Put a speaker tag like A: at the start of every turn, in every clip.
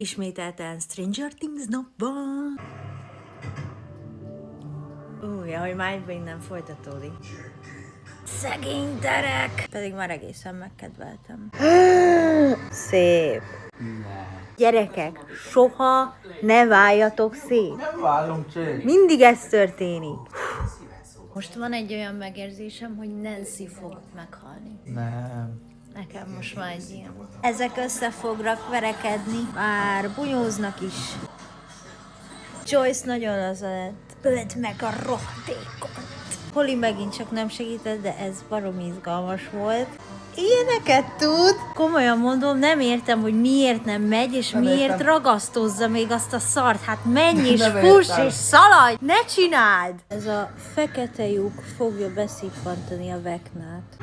A: Ismételten Stranger Things napban. Hogy már egyben innen folytatódik. Szegény Derek! Pedig már egészen megkedveltem. Szép. Gyerekek, soha ne váljatok szét.
B: Nem válunk szét.
A: Mindig ez történik. Most van egy olyan megérzésem, hogy Nancy fog meghalni.
B: Nem.
A: Nekem most már egy ilyen. Ezek össze fognak verekedni, már bunyóznak is. Joyce nagyon laza lett. Öld meg a rohadékot. Holly megint csak nem segített, de ez baromi izgalmas volt. Ilyeneket tud. Komolyan mondom, nem értem, hogy miért nem megy, és nem miért értem. Ragasztozza még azt a szart. Hát menj és fuss és szaladj! Ne csináld! Ez a fekete lyuk fogja beszippantani a Vecnát.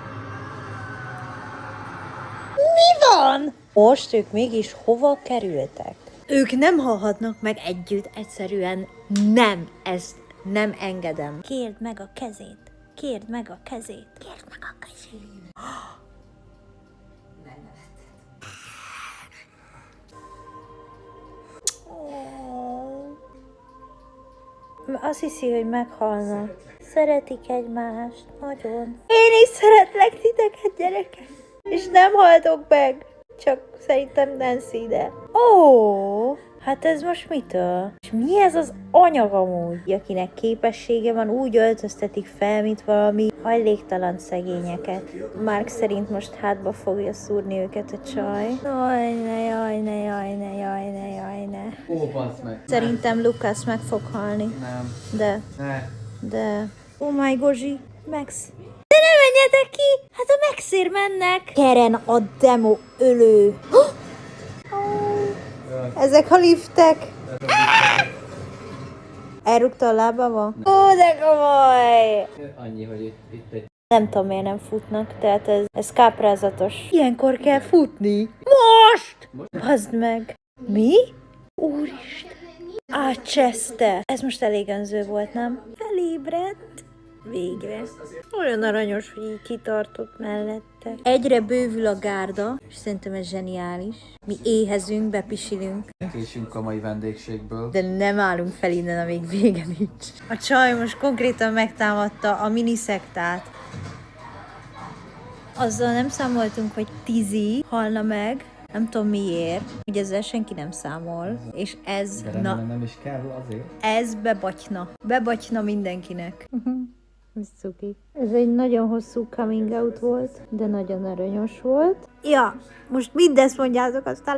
A: Mi van? Most ők mégis hova kerültek? Ők nem halhatnak meg együtt, egyszerűen nem, ezt nem engedem. Kérd meg a kezét, kérd meg a kezét, kérd meg a kezét. Azt hiszi, hogy meghalnak. Szeretik egymást, nagyon. Én is szeretlek titeket, gyerekek. És nem haltok meg. Csak szerintem Nancy, de... Hát ez most mitől? És mi ez az anyag amúgy? Akinek képessége van, úgy öltöztetik fel, mint valami hajléktalan szegényeket. Mark szerint most hátba fogja szúrni őket a csaj. Jaj, ne.
B: Ó, bassz meg.
A: Szerintem Lucas meg fog halni.
B: Nem.
A: De... Oh my Gozsi, Max. De ne menjetek ki! Hát a Maxért mennek! Keren a demo ölő. Ezek a liftek. Elrúgta a lábával? Ó, de komoly!
B: Annyi, hogy itt egy...
A: Nem tudom, miért nem futnak, tehát ez káprázatos. Ilyenkor kell futni. Most! Hazd meg! Mi? Úristen! Átcseszte! Ez most elég önző volt, nem? Felébredt. Végre. Olyan aranyos, hogy így kitartott mellette. Egyre bővül a gárda, és szerintem ez zseniális. Mi éhezünk, bepisilünk.
B: Késünk a mai vendégségből.
A: De nem állunk fel innen, amíg vége nincs. A csaj most konkrétan megtámadta a miniszektát. Azzal nem számoltunk, hogy Tizi halna meg. Nem tudom miért. Ugye ezzel senki nem számol. És ez...
B: De nem is kell azért.
A: Ez bebatyna. Bebatyna mindenkinek. Ez cuki. Ez egy nagyon hosszú coming out volt, de nagyon aranyos volt. Ja, most mindezt mondjátok, aztán